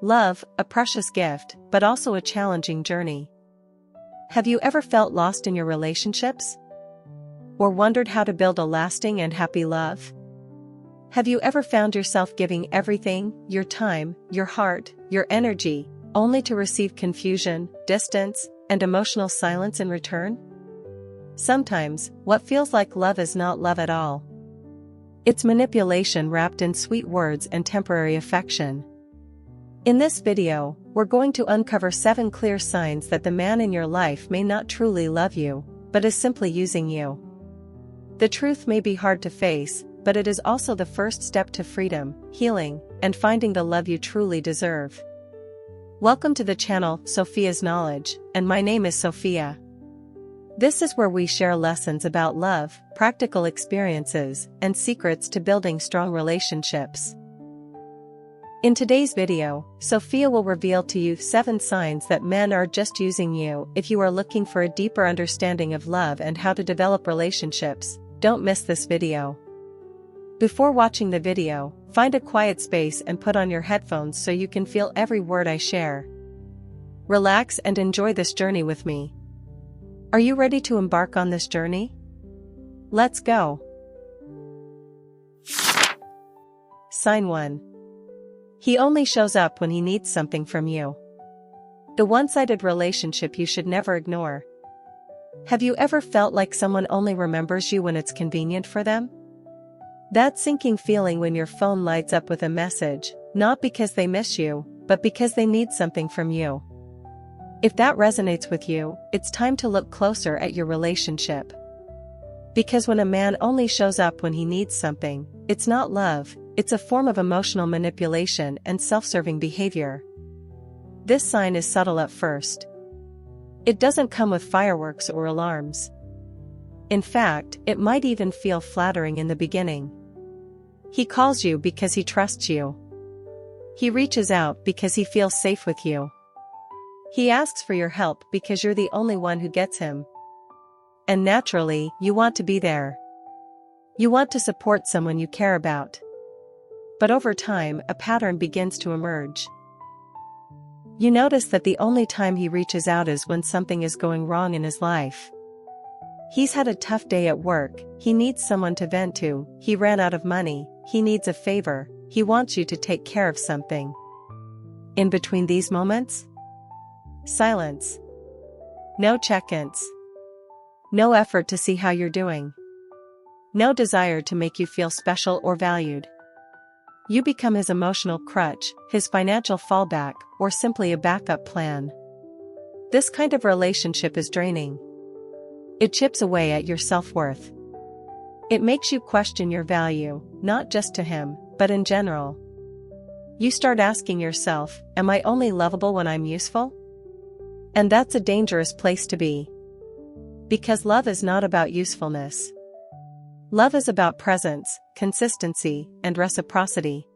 Love, a precious gift, but also a challenging journey. Have you ever felt lost in your relationships? Or wondered how to build a lasting and happy love? Have you ever found yourself giving everything, your time, your heart, your energy, only to receive confusion, distance, and emotional silence in return? Sometimes, what feels like love is not love at all. It's manipulation wrapped in sweet words and temporary affection. In this video, we're going to uncover 7 clear signs that the man in your life may not truly love you, but is simply using you. The truth may be hard to face, but it is also the first step to freedom, healing, and finding the love you truly deserve. Welcome to the channel, Sophia's Knowledge, and my name is Sophia. This is where we share lessons about love, practical experiences, and secrets to building strong relationships. In today's video, Sophia will reveal to you 7 signs that men are just using you. If you are looking for a deeper understanding of love and how to develop relationships, don't miss this video. Before watching the video, find a quiet space and put on your headphones so you can feel every word I share. Relax and enjoy this journey with me. Are you ready to embark on this journey? Let's go. Sign 1. He only shows up when he needs something from you. The one-sided relationship you should never ignore. Have you ever felt like someone only remembers you when it's convenient for them? That sinking feeling when your phone lights up with a message, not because they miss you, but because they need something from you. If that resonates with you, it's time to look closer at your relationship. Because when a man only shows up when he needs something, it's not love, it's a form of emotional manipulation and self-serving behavior. This sign is subtle at first. It doesn't come with fireworks or alarms. In fact, it might even feel flattering in the beginning. He calls you because he trusts you. He reaches out because he feels safe with you. He asks for your help because you're the only one who gets him. And naturally, you want to be there. You want to support someone you care about. But over time, a pattern begins to emerge. You notice that the only time he reaches out is when something is going wrong in his life. He's had a tough day at work, he needs someone to vent to, he ran out of money, he needs a favor, he wants you to take care of something. In between these moments? Silence. No check-ins. No effort to see how you're doing. No desire to make you feel special or valued. You become his emotional crutch, his financial fallback, or simply a backup plan. This kind of relationship is draining. It chips away at your self-worth. It makes you question your value, not just to him, but in general. You start asking yourself, am I only lovable when I'm useful? And that's a dangerous place to be. Because love is not about usefulness. Love is about presence, consistency, and reciprocity.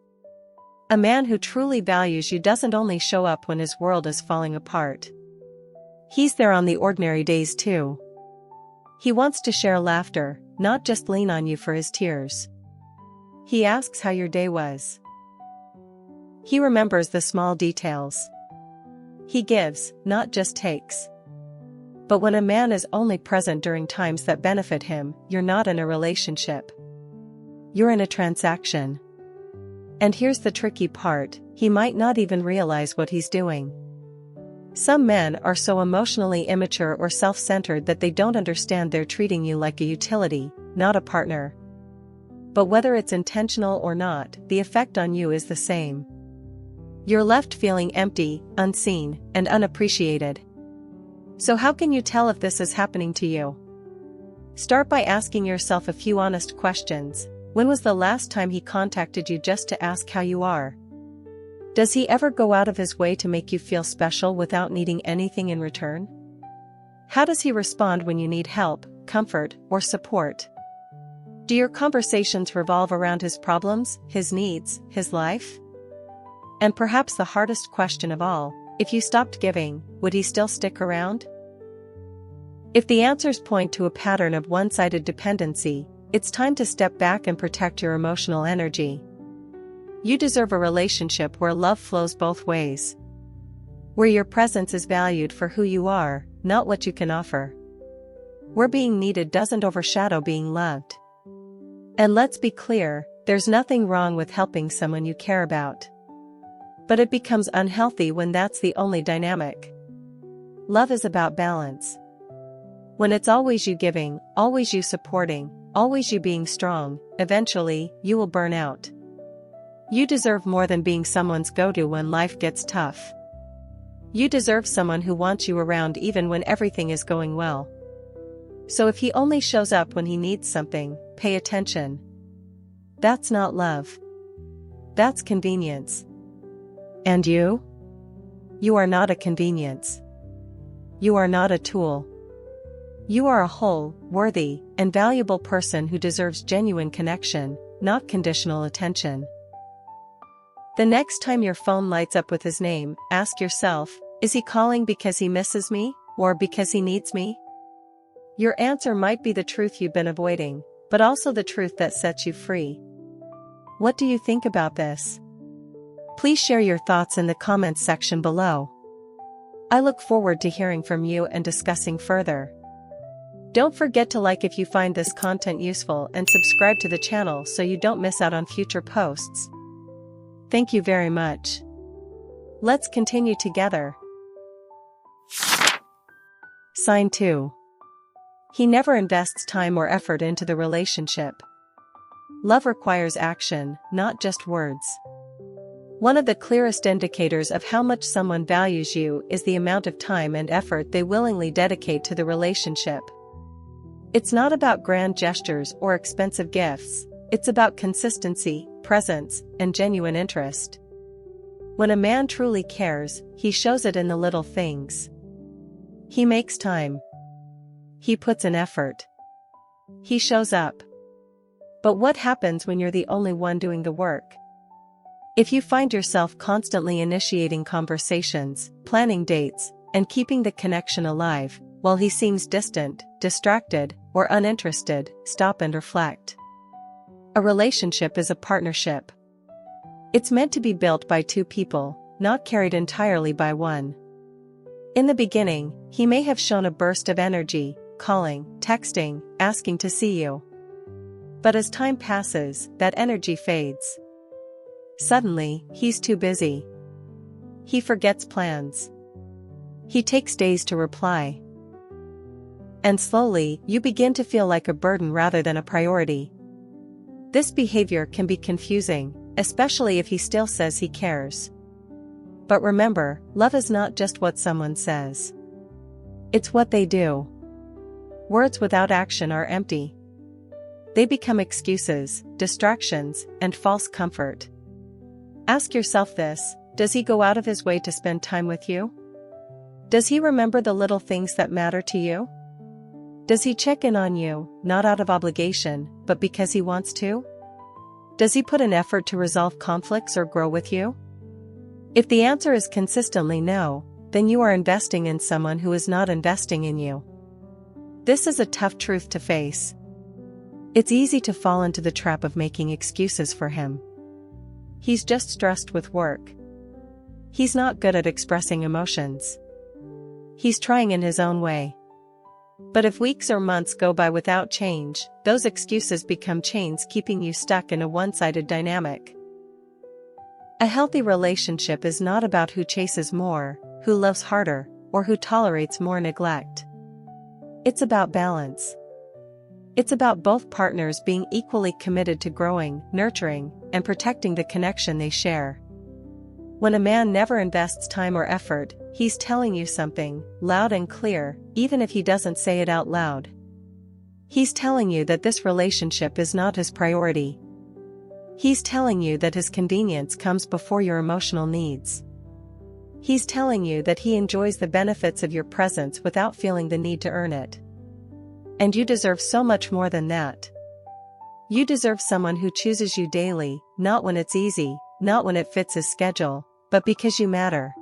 A man who truly values you doesn't only show up when his world is falling apart. He's there on the ordinary days too. He wants to share laughter, not just lean on you for his tears. He asks how your day was. He remembers the small details. He gives, not just takes. But when a man is only present during times that benefit him, you're not in a relationship. You're in a transaction. And here's the tricky part, he might not even realize what he's doing. Some men are so emotionally immature or self-centered that they don't understand they're treating you like a utility, not a partner. But whether it's intentional or not, the effect on you is the same. You're left feeling empty, unseen, and unappreciated. So how can you tell if this is happening to you? Start by asking yourself a few honest questions. When was the last time he contacted you just to ask how you are? Does he ever go out of his way to make you feel special without needing anything in return? How does he respond when you need help, comfort, or support? Do your conversations revolve around his problems, his needs, his life? And perhaps the hardest question of all, if you stopped giving, would he still stick around? If the answers point to a pattern of one-sided dependency, it's time to step back and protect your emotional energy. You deserve a relationship where love flows both ways. Where your presence is valued for who you are, not what you can offer. Where being needed doesn't overshadow being loved. And let's be clear, there's nothing wrong with helping someone you care about. But it becomes unhealthy when that's the only dynamic. Love is about balance. When it's always you giving, always you supporting, always you being strong, eventually, you will burn out. You deserve more than being someone's go-to when life gets tough. You deserve someone who wants you around even when everything is going well. So if he only shows up when he needs something, pay attention. That's not love. That's convenience. And you? You are not a convenience. You are not a tool. You are a whole, worthy, and valuable person who deserves genuine connection, not conditional attention. The next time your phone lights up with his name, ask yourself, is he calling because he misses me, or because he needs me? Your answer might be the truth you've been avoiding, but also the truth that sets you free. What do you think about this? Please share your thoughts in the comments section below. I look forward to hearing from you and discussing further. Don't forget to like if you find this content useful and subscribe to the channel so you don't miss out on future posts. Thank you very much. Let's continue together. Sign 2. He never invests time or effort into the relationship. Love requires action, not just words. One of the clearest indicators of how much someone values you is the amount of time and effort they willingly dedicate to the relationship. It's not about grand gestures or expensive gifts, it's about consistency, presence, and genuine interest. When a man truly cares, he shows it in the little things. He makes time. He puts in effort. He shows up. But what happens when you're the only one doing the work? If you find yourself constantly initiating conversations, planning dates, and keeping the connection alive, while he seems distant, distracted, or uninterested, stop and reflect. A relationship is a partnership. It's meant to be built by two people, not carried entirely by one. In the beginning, he may have shown a burst of energy, calling, texting, asking to see you. But as time passes, that energy fades. Suddenly, he's too busy. He forgets plans. He takes days to reply. And slowly, you begin to feel like a burden rather than a priority. This behavior can be confusing, especially if he still says he cares. But remember, love is not just what someone says. It's what they do. Words without action are empty. They become excuses, distractions, and false comfort. Ask yourself this: does he go out of his way to spend time with you? Does he remember the little things that matter to you? Does he check in on you, not out of obligation, but because he wants to? Does he put an effort to resolve conflicts or grow with you? If the answer is consistently no, then you are investing in someone who is not investing in you. This is a tough truth to face. It's easy to fall into the trap of making excuses for him. He's just stressed with work. He's not good at expressing emotions. He's trying in his own way. But if weeks or months go by without change, those excuses become chains keeping you stuck in a one-sided dynamic. A healthy relationship is not about who chases more, who loves harder, or who tolerates more neglect. It's about balance. It's about both partners being equally committed to growing, nurturing, and protecting the connection they share. When a man never invests time or effort, he's telling you something, loud and clear, even if he doesn't say it out loud. He's telling you that this relationship is not his priority. He's telling you that his convenience comes before your emotional needs. He's telling you that he enjoys the benefits of your presence without feeling the need to earn it. And you deserve so much more than that. You deserve someone who chooses you daily, not when it's easy, not when it fits his schedule, but because you matter.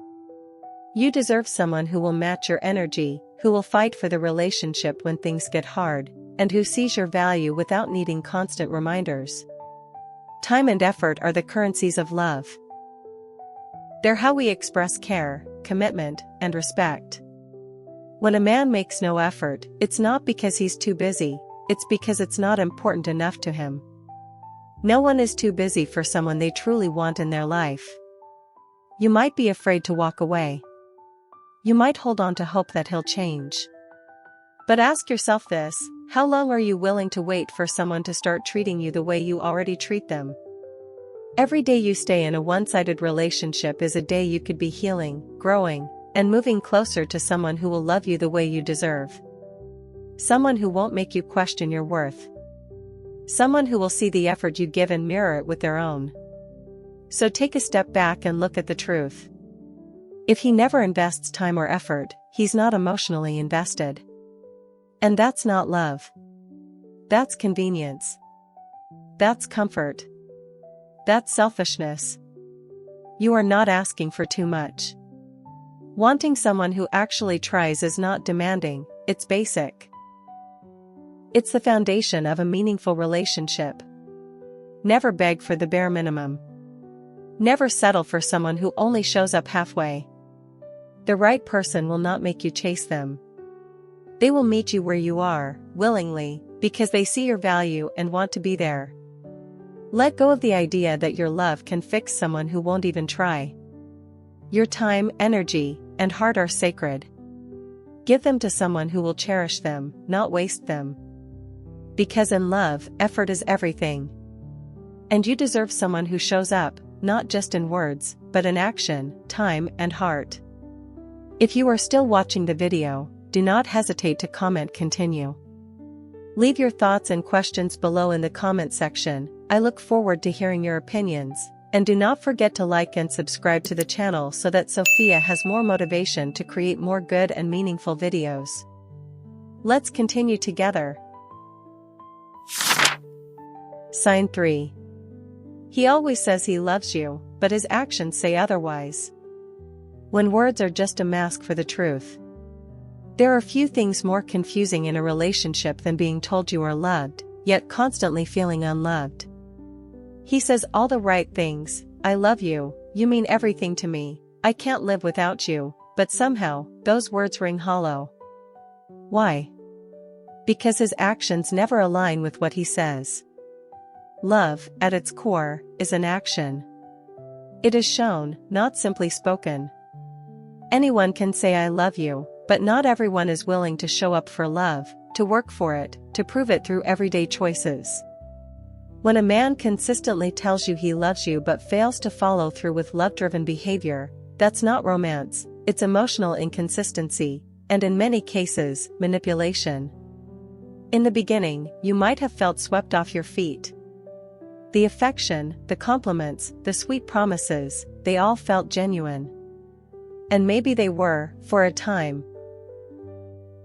You deserve someone who will match your energy, who will fight for the relationship when things get hard, and who sees your value without needing constant reminders. Time and effort are the currencies of love. They're how we express care, commitment, and respect. When a man makes no effort, it's not because he's too busy, it's because it's not important enough to him. No one is too busy for someone they truly want in their life. You might be afraid to walk away. You might hold on to hope that he'll change. But ask yourself this: how long are you willing to wait for someone to start treating you the way you already treat them? Every day you stay in a one-sided relationship is a day you could be healing, growing, and moving closer to someone who will love you the way you deserve. Someone who won't make you question your worth. Someone who will see the effort you give and mirror it with their own. So take a step back and look at the truth. If he never invests time or effort, he's not emotionally invested. And that's not love. That's convenience. That's comfort. That's selfishness. You are not asking for too much. Wanting someone who actually tries is not demanding, it's basic. It's the foundation of a meaningful relationship. Never beg for the bare minimum. Never settle for someone who only shows up halfway. The right person will not make you chase them. They will meet you where you are, willingly, because they see your value and want to be there. Let go of the idea that your love can fix someone who won't even try. Your time, energy, and heart are sacred. Give them to someone who will cherish them, not waste them. Because in love, effort is everything. And you deserve someone who shows up, not just in words, but in action, time, and heart. If you are still watching the video, do not hesitate to comment continue. Leave your thoughts and questions below in the comment section. I look forward to hearing your opinions. And do not forget to like and subscribe to the channel so that Sophia has more motivation to create more good and meaningful videos. Let's continue together. Sign 3. He always says he loves you, but his actions say otherwise. When words are just a mask for the truth. There are few things more confusing in a relationship than being told you are loved, yet constantly feeling unloved. He says all the right things: I love you, you mean everything to me, I can't live without you, but somehow, those words ring hollow. Why? Because his actions never align with what he says. Love, at its core, is an action. It is shown, not simply spoken. Anyone can say I love you, but not everyone is willing to show up for love, to work for it, to prove it through everyday choices. When a man consistently tells you he loves you but fails to follow through with love-driven behavior, that's not romance, it's emotional inconsistency, and in many cases, manipulation. In the beginning, you might have felt swept off your feet. The affection, the compliments, the sweet promises, they all felt genuine. And maybe they were, for a time.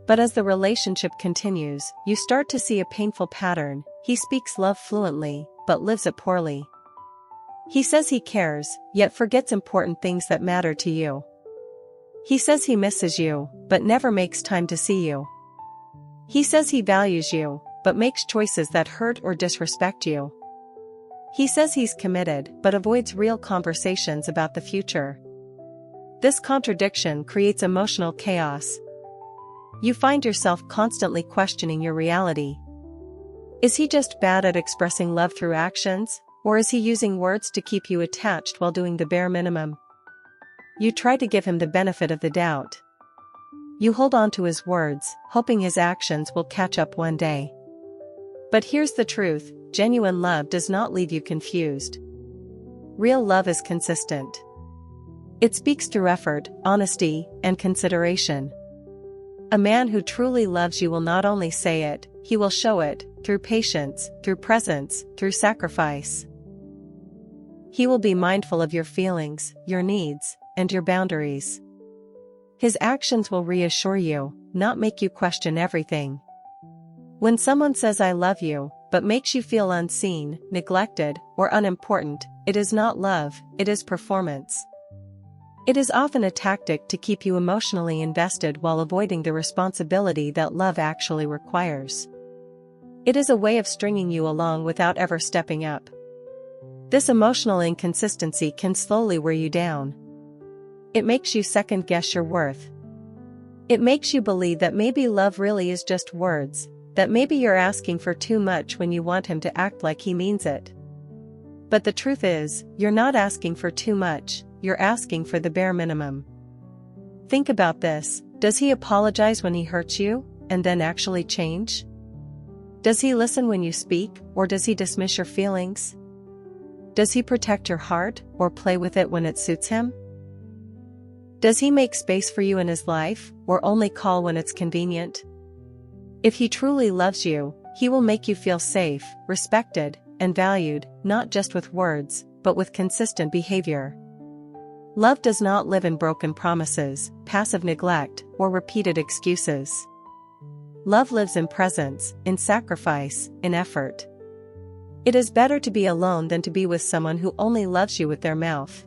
But as the relationship continues, you start to see a painful pattern. He speaks love fluently, but lives it poorly. He says he cares, yet forgets important things that matter to you. He says he misses you, but never makes time to see you. He says he values you, but makes choices that hurt or disrespect you. He says he's committed, but avoids real conversations about the future. This contradiction creates emotional chaos. You find yourself constantly questioning your reality. Is he just bad at expressing love through actions, or is he using words to keep you attached while doing the bare minimum? You try to give him the benefit of the doubt. You hold on to his words, hoping his actions will catch up one day. But here's the truth: genuine love does not leave you confused. Real love is consistent. It speaks through effort, honesty, and consideration. A man who truly loves you will not only say it, he will show it, through patience, through presence, through sacrifice. He will be mindful of your feelings, your needs, and your boundaries. His actions will reassure you, not make you question everything. When someone says I love you, but makes you feel unseen, neglected, or unimportant, it is not love, it is performance. It is often a tactic to keep you emotionally invested while avoiding the responsibility that love actually requires. It is a way of stringing you along without ever stepping up. This emotional inconsistency can slowly wear you down. It makes you second-guess your worth. It makes you believe that maybe love really is just words, that maybe you're asking for too much when you want him to act like he means it. But the truth is, you're not asking for too much, you're asking for the bare minimum. Think about this: does he apologize when he hurts you, and then actually change? Does he listen when you speak, or does he dismiss your feelings? Does he protect your heart, or play with it when it suits him? Does he make space for you in his life, or only call when it's convenient? If he truly loves you, he will make you feel safe, respected, and valued, not just with words, but with consistent behavior. Love does not live in broken promises, passive neglect, or repeated excuses. Love lives in presence, in sacrifice, in effort. It is better to be alone than to be with someone who only loves you with their mouth.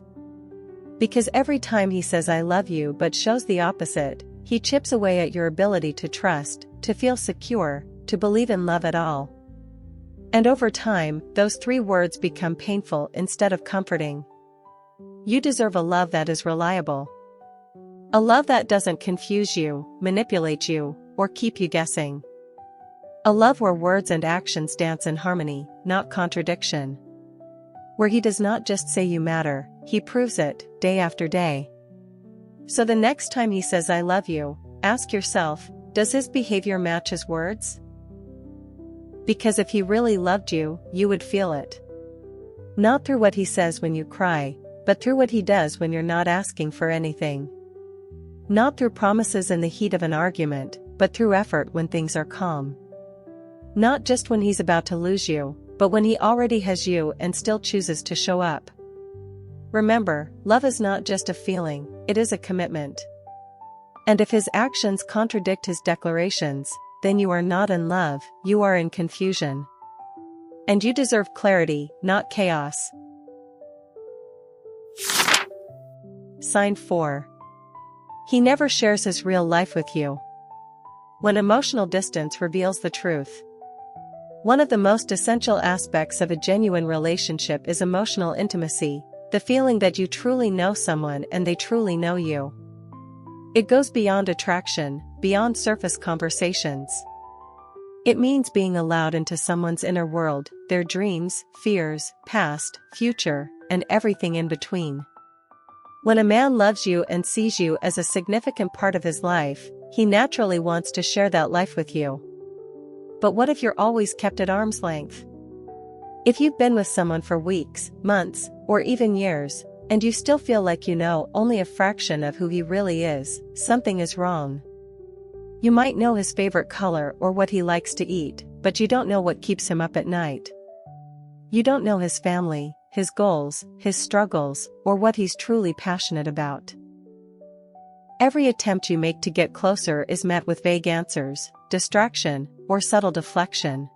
Because every time he says "I love you" but shows the opposite, he chips away at your ability to trust, to feel secure, to believe in love at all. And over time, those 3 words become painful instead of comforting. You deserve a love that is reliable. A love that doesn't confuse you, manipulate you, or keep you guessing. A love where words and actions dance in harmony, not contradiction. Where he does not just say you matter, he proves it, day after day. So the next time he says "I love you," ask yourself, does his behavior match his words? Because if he really loved you, you would feel it. Not through what he says when you cry, but through what he does when you're not asking for anything. Not through promises in the heat of an argument, but through effort when things are calm. Not just when he's about to lose you, but when he already has you and still chooses to show up. Remember, love is not just a feeling, it is a commitment. And if his actions contradict his declarations, then you are not in love, you are in confusion. And you deserve clarity, not chaos. Sign 4. He never shares his real life with you. When emotional distance reveals the truth. One of the most essential aspects of a genuine relationship is emotional intimacy, the feeling that you truly know someone and they truly know you. It goes beyond attraction, beyond surface conversations. It means being allowed into someone's inner world, their dreams, fears, past, future, and everything in between. When a man loves you and sees you as a significant part of his life, he naturally wants to share that life with you. But what if you're always kept at arm's length? If you've been with someone for weeks, months, or even years, and you still feel like you know only a fraction of who he really is, something is wrong. You might know his favorite color or what he likes to eat, but you don't know what keeps him up at night. You don't know his family, his goals, his struggles, or what he's truly passionate about. Every attempt you make to get closer is met with vague answers, distraction, or subtle deflection.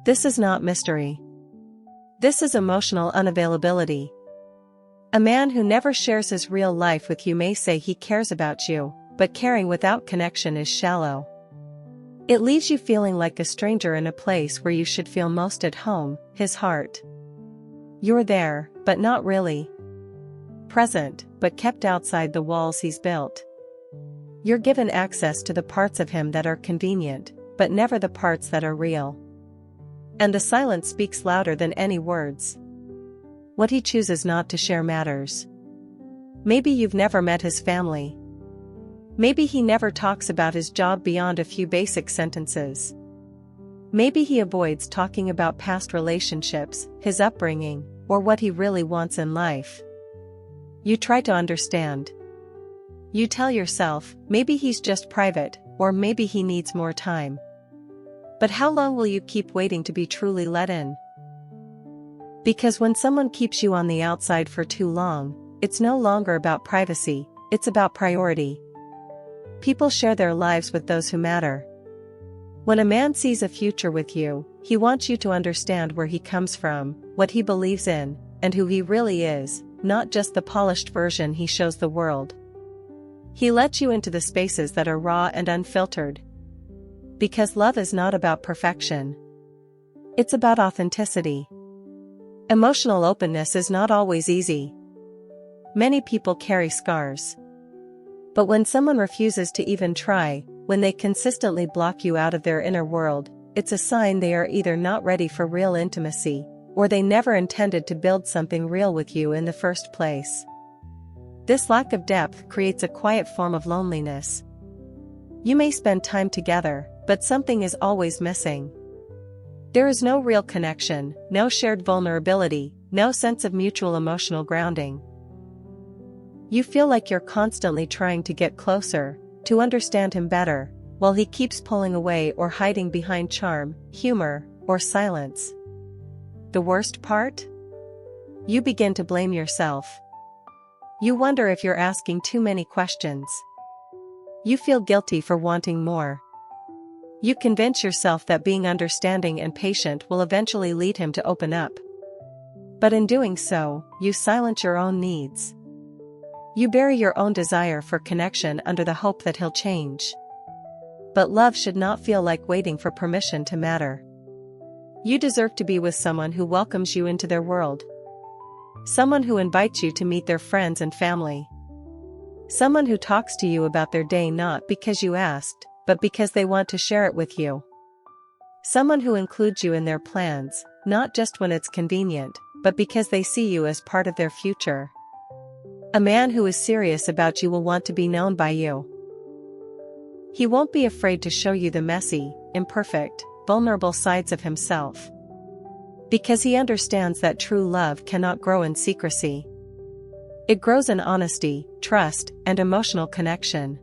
This is not mystery. This is emotional unavailability. A man who never shares his real life with you may say he cares about you, but caring without connection is shallow. It leaves you feeling like a stranger in a place where you should feel most at home, his heart. You're there, but not really. Present, but kept outside the walls he's built. You're given access to the parts of him that are convenient, but never the parts that are real. And the silence speaks louder than any words. What he chooses not to share matters. Maybe you've never met his family. Maybe he never talks about his job beyond a few basic sentences. Maybe he avoids talking about past relationships, his upbringing, or what he really wants in life. You try to understand. You tell yourself, maybe he's just private, or maybe he needs more time. But how long will you keep waiting to be truly let in? Because when someone keeps you on the outside for too long, it's no longer about privacy, it's about priority. People share their lives with those who matter. When a man sees a future with you, he wants you to understand where he comes from, what he believes in, and who he really is, not just the polished version he shows the world. He lets you into the spaces that are raw and unfiltered. Because love is not about perfection. It's about authenticity. Emotional openness is not always easy. Many people carry scars. But when someone refuses to even try, when they consistently block you out of their inner world, it's a sign they are either not ready for real intimacy, or they never intended to build something real with you in the first place. This lack of depth creates a quiet form of loneliness. You may spend time together, but something is always missing. There is no real connection, no shared vulnerability, no sense of mutual emotional grounding. You feel like you're constantly trying to get closer, to understand him better, while he keeps pulling away or hiding behind charm, humor, or silence. The worst part? You begin to blame yourself. You wonder if you're asking too many questions. You feel guilty for wanting more. You convince yourself that being understanding and patient will eventually lead him to open up. But in doing so, you silence your own needs. You bury your own desire for connection under the hope that he'll change. But love should not feel like waiting for permission to matter. You deserve to be with someone who welcomes you into their world. Someone who invites you to meet their friends and family. Someone who talks to you about their day not because you asked, but because they want to share it with you. Someone who includes you in their plans, not just when it's convenient, but because they see you as part of their future. A man who is serious about you will want to be known by you. He won't be afraid to show you the messy, imperfect, vulnerable sides of himself. Because he understands that true love cannot grow in secrecy. It grows in honesty, trust, and emotional connection.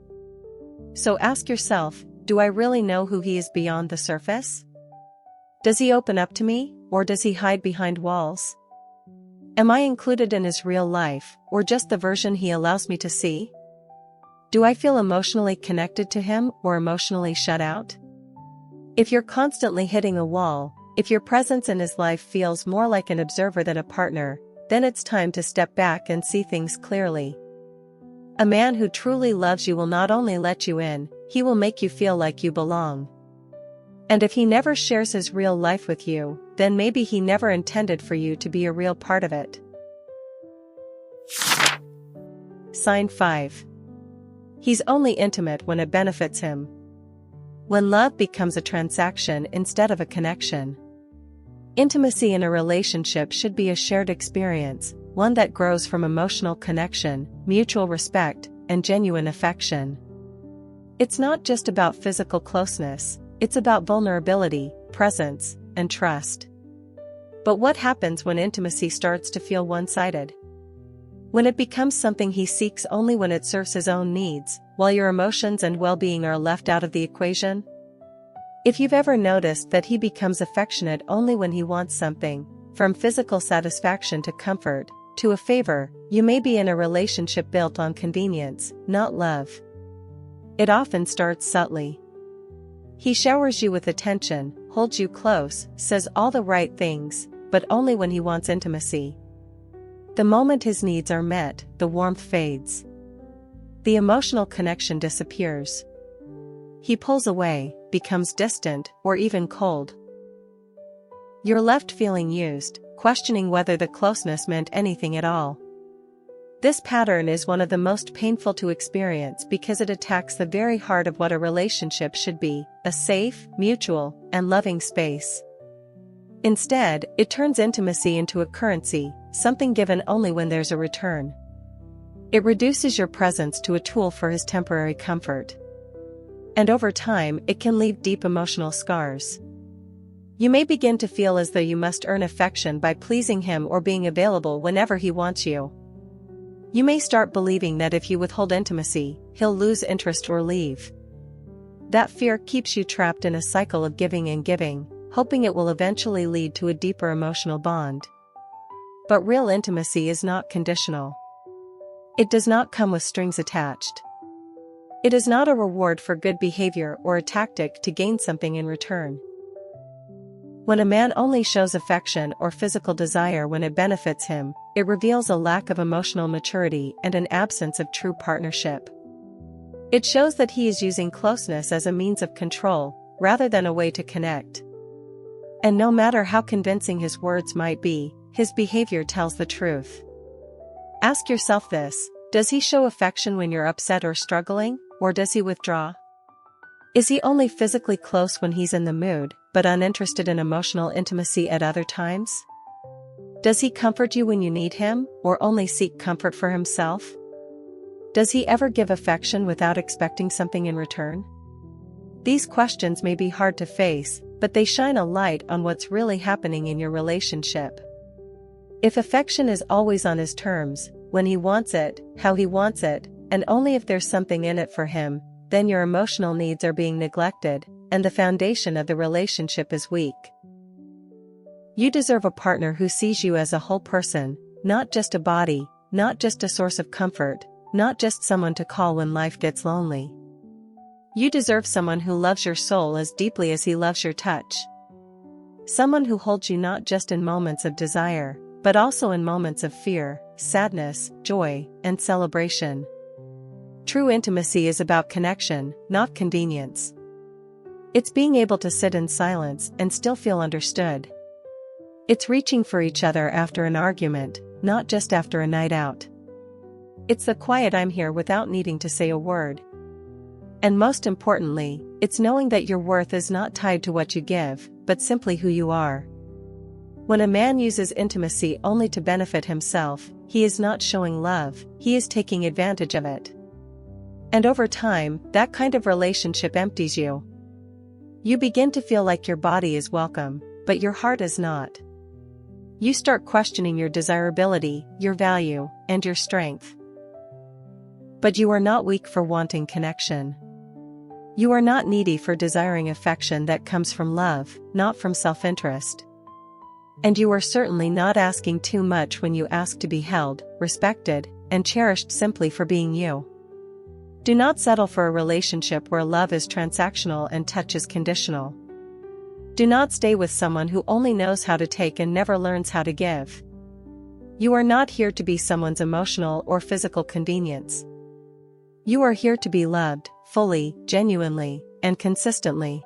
So ask yourself, do I really know who he is beyond the surface? Does he open up to me, or does he hide behind walls? Am I included in his real life, or just the version he allows me to see? Do I feel emotionally connected to him, or emotionally shut out? If you're constantly hitting a wall, if your presence in his life feels more like an observer than a partner, then it's time to step back and see things clearly. A man who truly loves you will not only let you in, he will make you feel like you belong. And if he never shares his real life with you, then maybe he never intended for you to be a real part of it. Sign 5. He's only intimate when it benefits him. When love becomes a transaction instead of a connection. Intimacy in a relationship should be a shared experience, one that grows from emotional connection, mutual respect, and genuine affection. It's not just about physical closeness, it's about vulnerability, presence, and trust. But what happens when intimacy starts to feel one-sided? When it becomes something he seeks only when it serves his own needs, while your emotions and well-being are left out of the equation? If you've ever noticed that he becomes affectionate only when he wants something, from physical satisfaction to comfort, to a favor, you may be in a relationship built on convenience, not love. It often starts subtly. He showers you with attention, holds you close, says all the right things, but only when he wants intimacy. The moment his needs are met, the warmth fades. The emotional connection disappears. He pulls away, becomes distant, or even cold. You're left feeling used, questioning whether the closeness meant anything at all. This pattern is one of the most painful to experience because it attacks the very heart of what a relationship should be, a safe, mutual, and loving space. Instead, it turns intimacy into a currency, something given only when there's a return. It reduces your presence to a tool for his temporary comfort. And over time, it can leave deep emotional scars. You may begin to feel as though you must earn affection by pleasing him or being available whenever he wants you. You may start believing that if you withhold intimacy, he'll lose interest or leave. That fear keeps you trapped in a cycle of giving and giving, hoping it will eventually lead to a deeper emotional bond. But real intimacy is not conditional. It does not come with strings attached. It is not a reward for good behavior or a tactic to gain something in return. When a man only shows affection or physical desire when it benefits him, it reveals a lack of emotional maturity and an absence of true partnership. It shows that he is using closeness as a means of control, rather than a way to connect. And no matter how convincing his words might be, his behavior tells the truth. Ask yourself this: does he show affection when you're upset or struggling, or does he withdraw? Is he only physically close when he's in the mood, but uninterested in emotional intimacy at other times? Does he comfort you when you need him, or only seek comfort for himself? Does he ever give affection without expecting something in return? These questions may be hard to face, but they shine a light on what's really happening in your relationship. If affection is always on his terms, when he wants it, how he wants it, and only if there's something in it for him, then your emotional needs are being neglected, and the foundation of the relationship is weak. You deserve a partner who sees you as a whole person, not just a body, not just a source of comfort, not just someone to call when life gets lonely. You deserve someone who loves your soul as deeply as he loves your touch. Someone who holds you not just in moments of desire, but also in moments of fear, sadness, joy, and celebration. True intimacy is about connection, not convenience. It's being able to sit in silence and still feel understood. It's reaching for each other after an argument, not just after a night out. It's the quiet "I'm here" without needing to say a word. And most importantly, it's knowing that your worth is not tied to what you give, but simply who you are. When a man uses intimacy only to benefit himself, he is not showing love, he is taking advantage of it. And over time, that kind of relationship empties you. You begin to feel like your body is welcome, but your heart is not. You start questioning your desirability, your value, and your strength. But you are not weak for wanting connection. You are not needy for desiring affection that comes from love, not from self-interest. And you are certainly not asking too much when you ask to be held, respected, and cherished simply for being you. Do not settle for a relationship where love is transactional and touch is conditional. Do not stay with someone who only knows how to take and never learns how to give. You are not here to be someone's emotional or physical convenience. You are here to be loved, fully, genuinely, and consistently.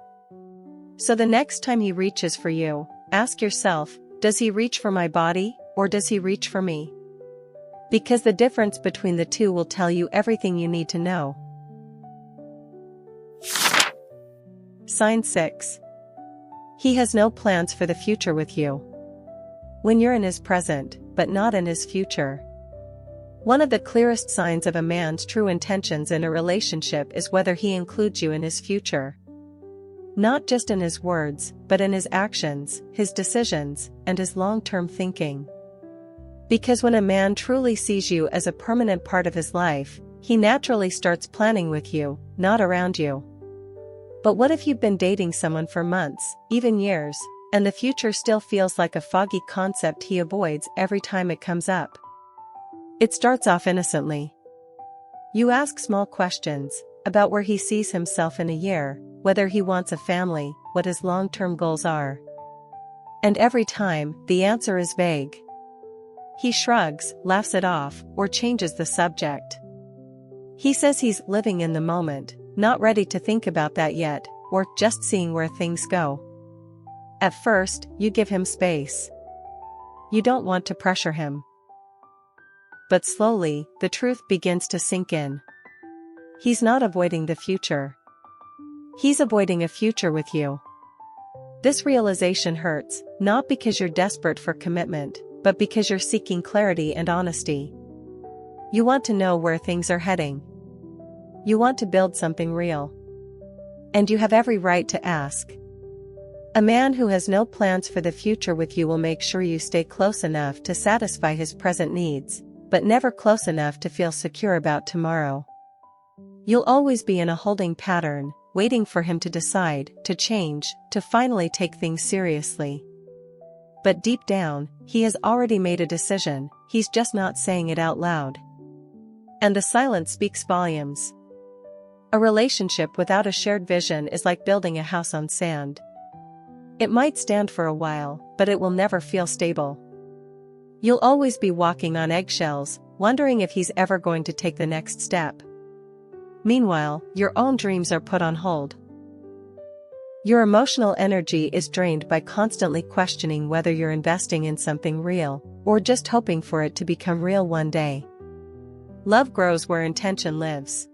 So the next time he reaches for you, ask yourself, does he reach for my body, or does he reach for me? Because the difference between the two will tell you everything you need to know. Sign 6. He has no plans for the future with you. When you're in his present, but not in his future. One of the clearest signs of a man's true intentions in a relationship is whether he includes you in his future. Not just in his words, but in his actions, his decisions, and his long-term thinking. Because when a man truly sees you as a permanent part of his life, he naturally starts planning with you, not around you. But what if you've been dating someone for months, even years, and the future still feels like a foggy concept he avoids every time it comes up? It starts off innocently. You ask small questions about where he sees himself in a year, whether he wants a family, what his long-term goals are. And every time, the answer is vague. He shrugs, laughs it off, or changes the subject. He says he's living in the moment, not ready to think about that yet, or just seeing where things go. At first, you give him space. You don't want to pressure him. But slowly, the truth begins to sink in. He's not avoiding the future. He's avoiding a future with you. This realization hurts, not because you're desperate for commitment, but because you're seeking clarity and honesty. You want to know where things are heading. You want to build something real. And you have every right to ask. A man who has no plans for the future with you will make sure you stay close enough to satisfy his present needs, but never close enough to feel secure about tomorrow. You'll always be in a holding pattern, waiting for him to decide, to change, to finally take things seriously. But deep down, he has already made a decision, he's just not saying it out loud. And the silence speaks volumes. A relationship without a shared vision is like building a house on sand. It might stand for a while, but it will never feel stable. You'll always be walking on eggshells, wondering if he's ever going to take the next step. Meanwhile, your own dreams are put on hold. Your emotional energy is drained by constantly questioning whether you're investing in something real, or just hoping for it to become real one day. Love grows where intention lives.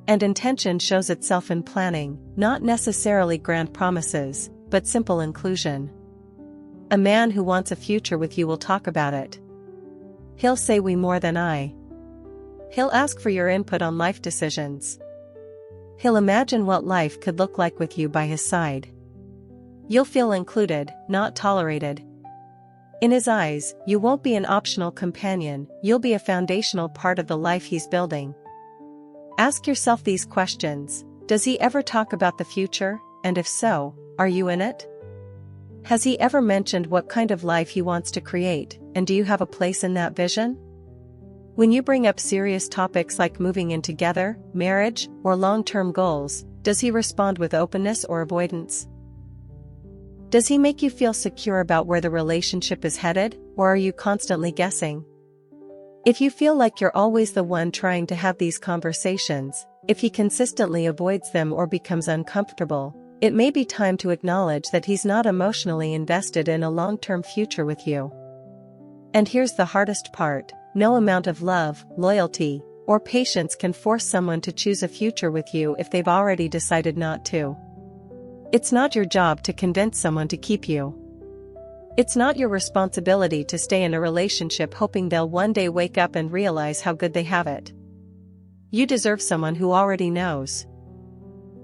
And intention shows itself in planning, not necessarily grand promises, but simple inclusion. A man who wants a future with you will talk about it. He'll say we more than I. He'll ask for your input on life decisions. He'll imagine what life could look like with you by his side. You'll feel included, not tolerated. In his eyes, you won't be an optional companion, you'll be a foundational part of the life he's building. Ask yourself these questions: does he ever talk about the future, and if so, are you in it? Has he ever mentioned what kind of life he wants to create, and do you have a place in that vision? When you bring up serious topics like moving in together, marriage, or long-term goals, does he respond with openness or avoidance? Does he make you feel secure about where the relationship is headed, or are you constantly guessing? If you feel like you're always the one trying to have these conversations, if he consistently avoids them or becomes uncomfortable, it may be time to acknowledge that he's not emotionally invested in a long-term future with you. And here's the hardest part: no amount of love, loyalty, or patience can force someone to choose a future with you if they've already decided not to. It's not your job to convince someone to keep you. It's not your responsibility to stay in a relationship hoping they'll one day wake up and realize how good they have it. You deserve someone who already knows.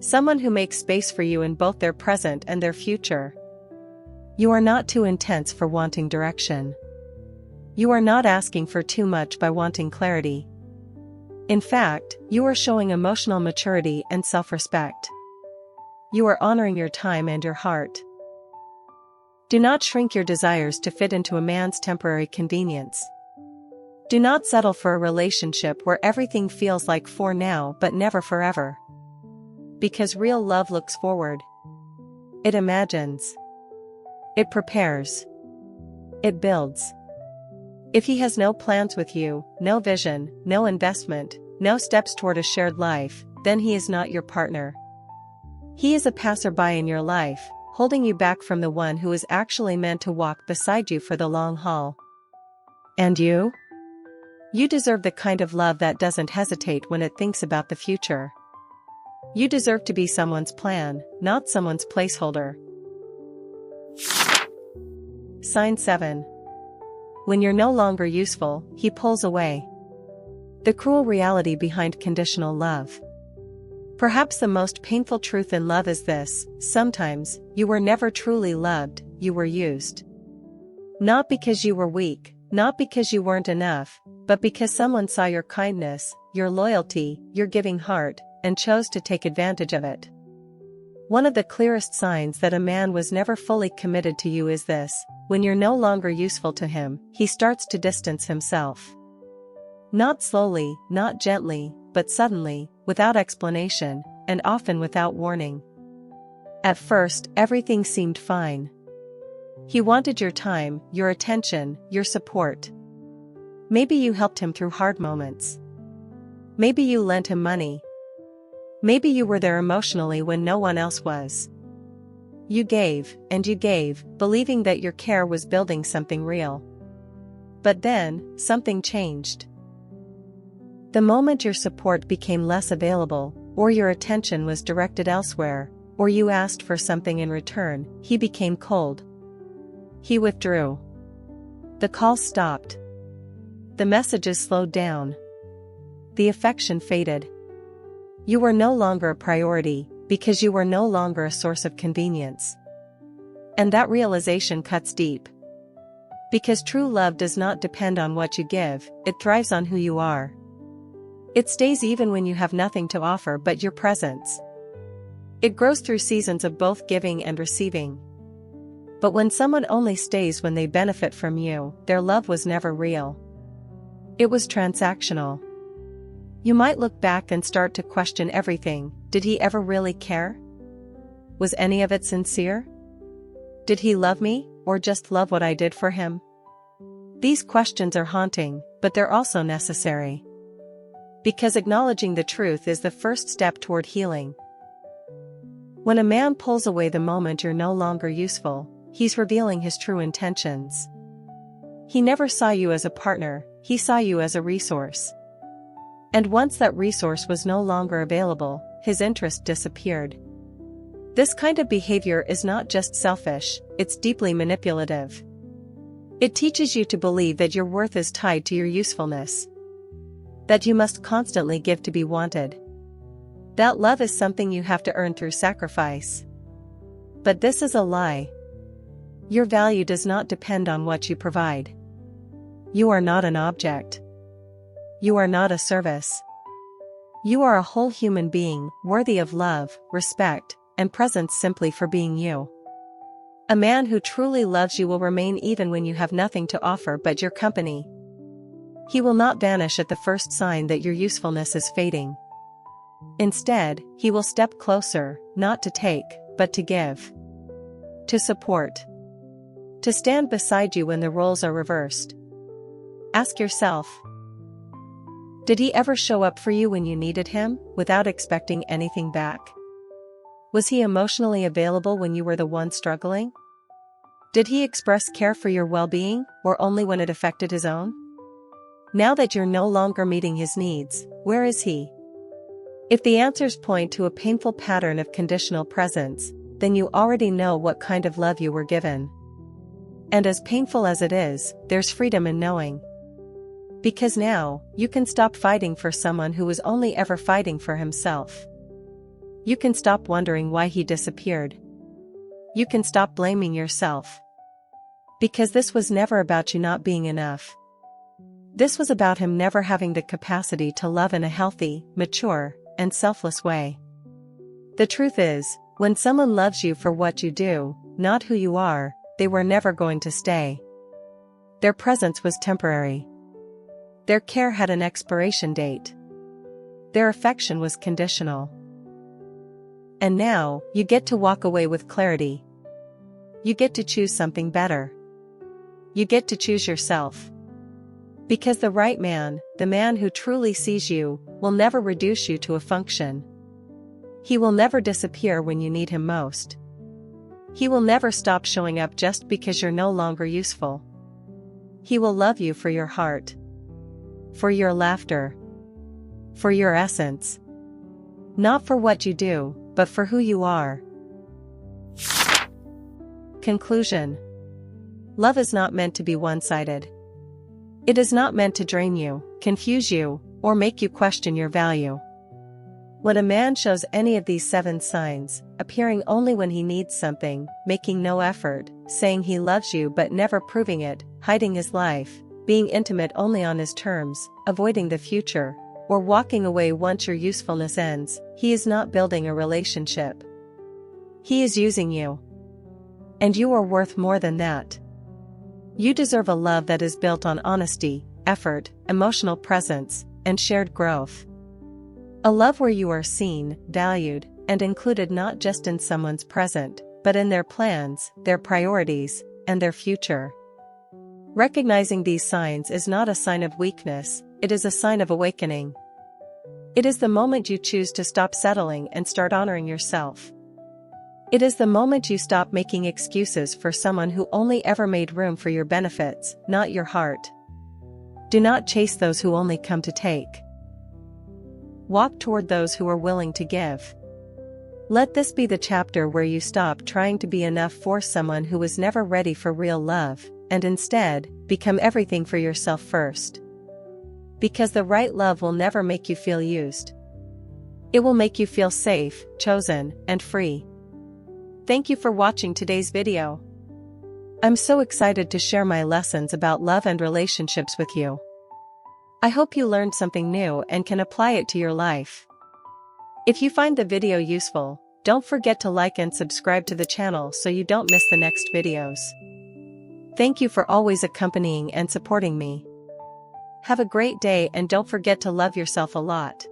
Someone who makes space for you in both their present and their future. You are not too intense for wanting direction. You are not asking for too much by wanting clarity. In fact, you are showing emotional maturity and self-respect. You are honoring your time and your heart. Do not shrink your desires to fit into a man's temporary convenience. Do not settle for a relationship where everything feels like for now but never forever. Because real love looks forward. It imagines. It prepares. It builds. If he has no plans with you, no vision, no investment, no steps toward a shared life, then he is not your partner. He is a passerby in your life, holding you back from the one who is actually meant to walk beside you for the long haul. And you? You deserve the kind of love that doesn't hesitate when it thinks about the future. You deserve to be someone's plan, not someone's placeholder. Sign 7. When you're no longer useful, he pulls away. The cruel reality behind conditional love. Perhaps the most painful truth in love is this: sometimes, you were never truly loved, you were used. Not because you were weak, not because you weren't enough, but because someone saw your kindness, your loyalty, your giving heart, and chose to take advantage of it. One of the clearest signs that a man was never fully committed to you is this: when you're no longer useful to him, he starts to distance himself. Not slowly, not gently, but suddenly, without explanation, and often without warning. At first, everything seemed fine. He wanted your time, your attention, your support. Maybe you helped him through hard moments. Maybe you lent him money. Maybe you were there emotionally when no one else was. You gave, believing that your care was building something real. But then, something changed. The moment your support became less available, or your attention was directed elsewhere, or you asked for something in return, he became cold. He withdrew. The calls stopped. The messages slowed down. The affection faded. You were no longer a priority, because you were no longer a source of convenience. And that realization cuts deep. Because true love does not depend on what you give, it thrives on who you are. It stays even when you have nothing to offer but your presence. It grows through seasons of both giving and receiving. But when someone only stays when they benefit from you, their love was never real. It was transactional. You might look back and start to question everything. Did he ever really care? Was any of it sincere? Did he love me, or just love what I did for him? These questions are haunting, but they're also necessary. Because acknowledging the truth is the first step toward healing. When a man pulls away the moment you're no longer useful, he's revealing his true intentions. He never saw you as a partner, he saw you as a resource. And once that resource was no longer available, his interest disappeared. This kind of behavior is not just selfish, it's deeply manipulative. It teaches you to believe that your worth is tied to your usefulness. That you must constantly give to be wanted. That love is something you have to earn through sacrifice. But this is a lie. Your value does not depend on what you provide. You are not an object. You are not a service. You are a whole human being, worthy of love, respect, and presence simply for being you. A man who truly loves you will remain even when you have nothing to offer but your company. He will not vanish at the first sign that your usefulness is fading. Instead, he will step closer, not to take, but to give. To support. To stand beside you when the roles are reversed. Ask yourself, did he ever show up for you when you needed him, without expecting anything back? Was he emotionally available when you were the one struggling? Did he express care for your well-being, or only when it affected his own? Now that you're no longer meeting his needs, where is he? If the answers point to a painful pattern of conditional presence, then you already know what kind of love you were given. And as painful as it is, there's freedom in knowing. Because now, you can stop fighting for someone who was only ever fighting for himself. You can stop wondering why he disappeared. You can stop blaming yourself. Because this was never about you not being enough. This was about him never having the capacity to love in a healthy, mature, and selfless way. The truth is, when someone loves you for what you do, not who you are, they were never going to stay. Their presence was temporary. Their care had an expiration date. Their affection was conditional. And now, you get to walk away with clarity. You get to choose something better. You get to choose yourself. Because the right man, the man who truly sees you, will never reduce you to a function. He will never disappear when you need him most. He will never stop showing up just because you're no longer useful. He will love you for your heart. For your laughter. For your essence. Not for what you do, but for who you are. Conclusion. Love is not meant to be one-sided. It is not meant to drain you, confuse you, or make you question your value. When a man shows any of these 7 signs, appearing only when he needs something, making no effort, saying he loves you but never proving it, hiding his life, being intimate only on his terms, avoiding the future, or walking away once your usefulness ends, he is not building a relationship. He is using you. And you are worth more than that. You deserve a love that is built on honesty, effort, emotional presence, and shared growth. A love where you are seen, valued, and included not just in someone's present, but in their plans, their priorities, and their future. Recognizing these signs is not a sign of weakness, it is a sign of awakening. It is the moment you choose to stop settling and start honoring yourself. It is the moment you stop making excuses for someone who only ever made room for your benefits, not your heart. Do not chase those who only come to take. Walk toward those who are willing to give. Let this be the chapter where you stop trying to be enough for someone who was never ready for real love, and instead, become everything for yourself first. Because the right love will never make you feel used. It will make you feel safe, chosen, and free. Thank you for watching today's video. I'm so excited to share my lessons about love and relationships with you. I hope you learned something new and can apply it to your life. If you find the video useful, don't forget to like and subscribe to the channel so you don't miss the next videos. Thank you for always accompanying and supporting me. Have a great day and don't forget to love yourself a lot.